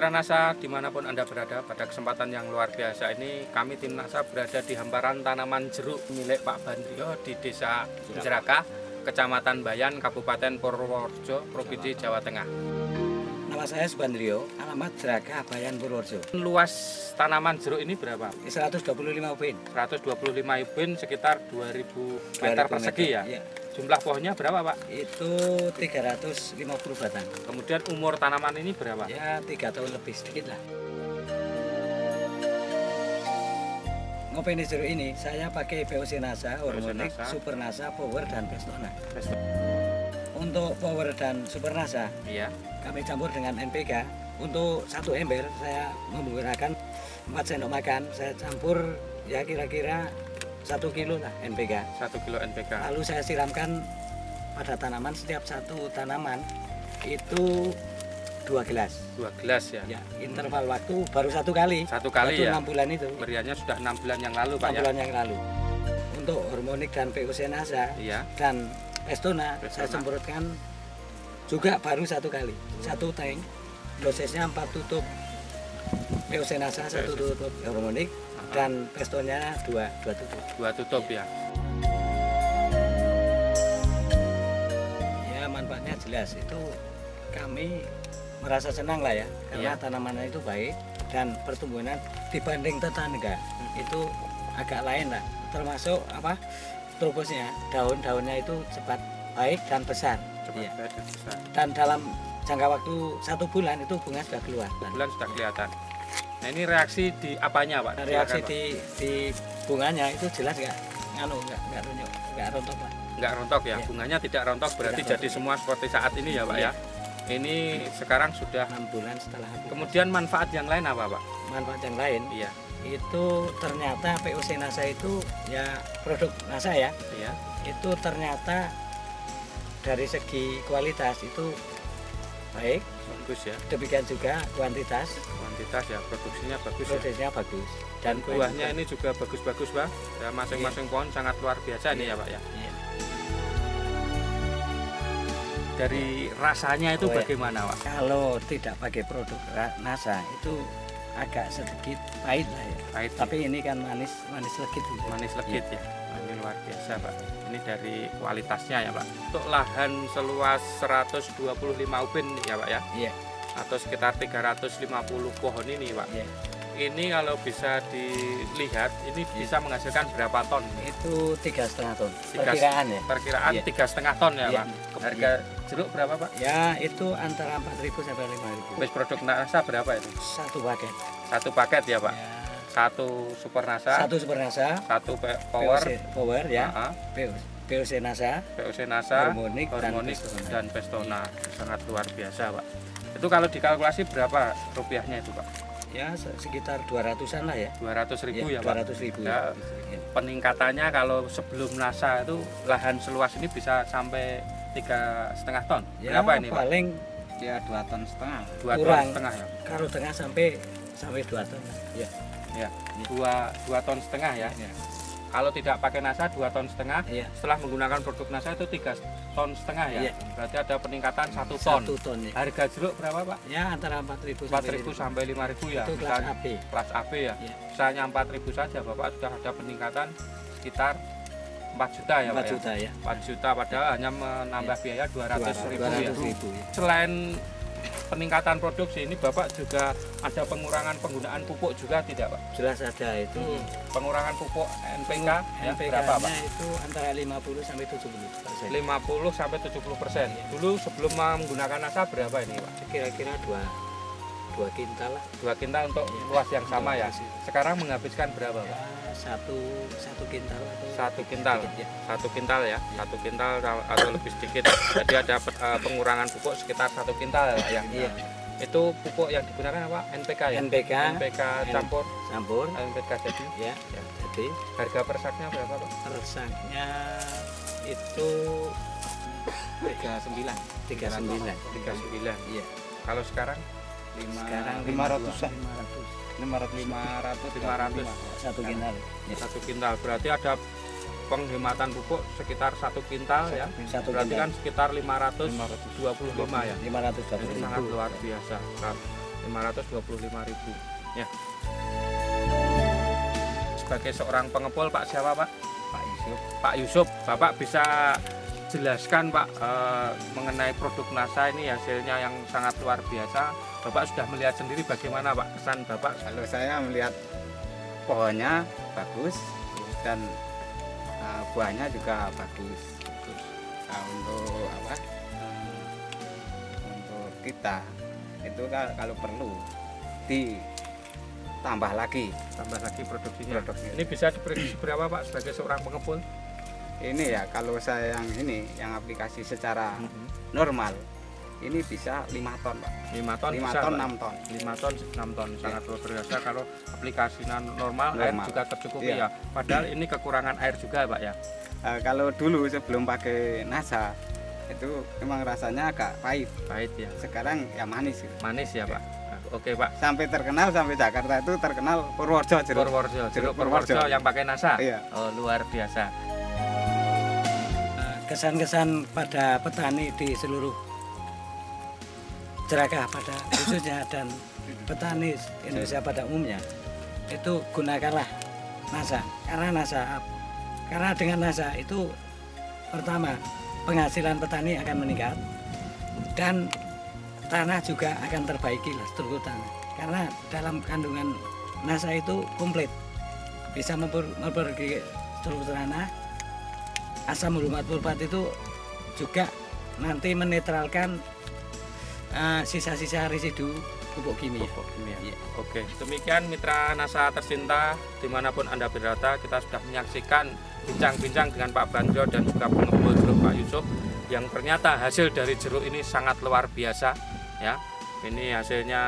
Mitra NASA dimanapun Anda berada, pada kesempatan yang luar biasa ini kami tim NASA berada di hamparan tanaman jeruk milik Pak Bandrio di Desa Jeraka, Kecamatan Bayan, Kabupaten Purworejo, Provinsi Jawa Tengah. Nama saya Subandrio, alamat Jeraka, Bayan, Purworejo. Luas tanaman jeruk ini berapa? 125 ubin. 125 ubin sekitar 2000 meter persegi ya? Iya. Jumlah pohonnya berapa Pak? Itu 350 batang. Kemudian umur tanaman ini berapa? Ya 3 tahun lebih sedikit lah. Ngopeni jeruk ini saya pakai POC NASA, Hormonik, Super NASA, Power, dan Pestona. Untuk Power dan Super NASA, Iya. kami campur dengan NPK. Untuk 1 ember saya menggunakan 4 sendok makan. Saya campur ya kira-kira 1 kilo lah NPK. 1 kilo NPK. Lalu saya siramkan pada tanaman, setiap satu tanaman itu 2 gelas. 2 gelas ya? Ya, interval waktu baru 1 kali. 1 kali itu ya? 6 bulan itu. Beriannya sudah 6 bulan yang lalu Pak 6 ya? bulan yang lalu. Untuk Hormonik dan POC NASA Iya. dan Pestona saya semprotkan juga baru 1 kali. 1 tank, dosisnya 4 tutup POC NASA, 1 tutup Hormonik, dan Pestonanya 2 tutup. 2 tutup ya. Ya manfaatnya jelas, itu kami merasa senang lah ya, karena tanamannya itu baik dan pertumbuhannya dibanding tetangga itu agak lain lah, termasuk apa trobosnya, daun-daunnya itu cepat baik dan besar. Cepat baik dan besar. Dan dalam jangka waktu 1 bulan itu bunga sudah keluar. 1 bulan sudah kelihatan. Nah ini reaksi di apanya Pak? Reaksi Silakan, Pak. di bunganya itu jelas nggak rontok Pak. Nggak rontok ya? Ya. Bunganya tidak rontok, berarti Tidak jadi rontok. semua seperti saat ini ya Pak ya? Ini sekarang sudah. 6 bulan setelah habis. Kemudian manfaat yang lain apa Pak? Manfaat yang lain Iya. itu ternyata POC NASA itu ya produk NASA ya, Iya. itu ternyata dari segi kualitas itu baik, Bagus ya. demikian juga kuantitas Kuantitas ya, produksinya bagus ya. prosesnya bagus, dan Buahnya ini juga bagus-bagus Pak. Ya, masing-masing pohon sangat luar biasa ini ya Pak ya. Iya. Dari rasanya itu Oh, ya. bagaimana Pak? Kalau tidak pakai produk NASA itu agak sedikit pahit lah ya. Pahit, Tapi ini kan manis legit. Gitu. manis legit ya. Ini luar biasa Pak. Ini dari kualitasnya ya Pak. Untuk lahan seluas 125 ubin ya Pak ya, Iya. atau sekitar 350 pohon ini Pak. Iya. Ini kalau bisa dilihat ini bisa menghasilkan berapa ton? Itu 3,5 ton. Tiga- Perkiraan ya. Perkiraan Iya. 3,5 ton ya Iya. Pak. Harga jeruk berapa Pak? Ya itu antara 4.000 sampai 5.000. Base produk NASA berapa itu? 1 paket. 1 paket ya Pak. Ya. 1 Super NASA, 1 Super NASA, 1 Power, Power ya, AA, POC NASA, POC NASA, Hormonik, Hormonik, Pestona. dan Pestona. Sangat luar biasa Pak. Itu kalau dikalkulasi berapa rupiahnya itu Pak? ya sekitar 200-an lah ya. 200.000 ya Pak. 200.000. Ya, peningkatannya kalau sebelum NASA itu lahan seluas ini bisa sampai 3,5 ton. Ya, Berapa ini Pak? paling Ya 2,5 ton. 2 ton kurang. setengah ya? kalau tengah sampai 2 ton. Ya. Ya, 2 ton setengah ya. Ya. Kalau tidak pakai NASA 2 ton setengah. Iya. Setelah menggunakan produk NASA itu 3 ton setengah ya. Iya. Berarti ada peningkatan 1 ton. 1 ton ya. Harga jeruk berapa Pak? Ya antara 4.000 4.000 sampai 5.000 ya. Itu kelas Misalnya AB. kelas AB ya. Iya. Misalnya 4.000 saja Bapak sudah ada peningkatan sekitar 4 juta ya 4 Pak juta ya. 4 juta padahal hanya menambah biaya 200.000 ya. 200.000 ya. Selain peningkatan produksi ini Bapak juga ada pengurangan penggunaan pupuk juga tidak Pak? Jelas ada itu. Pengurangan pupuk NPK ya, berapa Pak? NPK-nya itu antara 50 sampai 70%. 50 sampai 70%. Dulu sebelum menggunakan NASA berapa ini Pak? Kira-kira 2 kintal lah. 2 kintal untuk luas yang sama ya. Luas itu. Sekarang menghabiskan berapa Ya, Pak? satu kintal atau 1 kintal. sedikit, ya. 1 kintal ya. 1 kintal atau lebih sedikit. Jadi ada pengurangan pupuk sekitar 1 kintal ya. Iya. Itu pupuk yang digunakan apa? NPK ya? NPK NPK campur campur NPK jadi. ya. Ya. Jadi Harga per saknya berapa Pak? persaknya itu 39. 39. 39. Iya. Kalau sekarang Sekarang 500-an. 500. 500 1 kintal. Ya. 1 kintal. Berarti ada penghematan pupuk sekitar 1 kintal ya. 1 Berarti kintal. kan sekitar 525 ya. 525. Ini sangat luar biasa. 525.000 ya. Sebagai seorang pengepul Pak siapa Pak? Pak Yusuf. Pak Yusuf, Bapak bisa jelaskan Pak mengenai produk NASA ini hasilnya yang sangat luar biasa. Bapak sudah melihat sendiri bagaimana Pak kesan Bapak? Kalau saya melihat pohonnya bagus dan buahnya juga bagus. Nah, untuk apa? Untuk kita itu kalau perlu ditambah lagi Produksinya. Ini bisa diprediksi berapa Pak sebagai seorang pengepul? Ini ya kalau saya yang aplikasi secara normal ini bisa 5 ton Pak. 5 ton 5 bisa, ton Pak? 6 ton. 5 ton 6 ton sangat luar biasa. Kalau aplikasi normal air juga tercukupi ya. Padahal ini kekurangan air juga Pak ya. Kalau dulu sebelum pakai NASA itu memang rasanya agak pahit ya. Sekarang ya manis gitu. Manis ya Pak. Oke Pak. Sampai Jakarta itu terkenal Purworejo Jeruk Purworejo yang pakai NASA. Iya. Oh, luar biasa. Kesan-kesan pada petani di seluruh Jerakah pada khususnya dan petani Indonesia pada umumnya itu gunakanlah NASA karena dengan NASA itu pertama penghasilan petani akan meningkat dan tanah juga akan terbaiki lah struktur tanah karena dalam kandungan NASA itu komplit bisa memperbaiki struktur tanah. Asam hurumat fosfat itu juga nanti menetralkan sisa-sisa residu pupuk kimia. Ya. Oke, demikian mitra NASA tercinta dimanapun Anda berada, kita sudah menyaksikan bincang-bincang dengan Pak Bandrio dan juga pengepul jeruk Pak Yusuf yang ternyata hasil dari jeruk ini sangat luar biasa ya. Ini hasilnya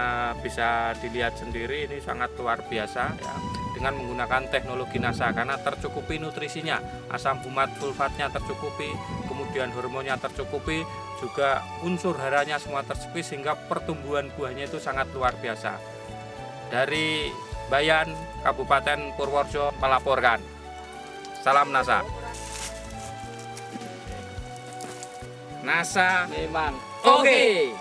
bisa dilihat sendiri, ini sangat luar biasa ya. Dengan menggunakan teknologi NASA karena tercukupi nutrisinya, asam hurumat sulfatnya tercukupi, kemudian hormonnya tercukupi, juga unsur haranya semua tercukupi sehingga pertumbuhan buahnya itu sangat luar biasa. Dari Bayan, Kabupaten Purworejo melaporkan. Salam NASA. NASA Memang oke.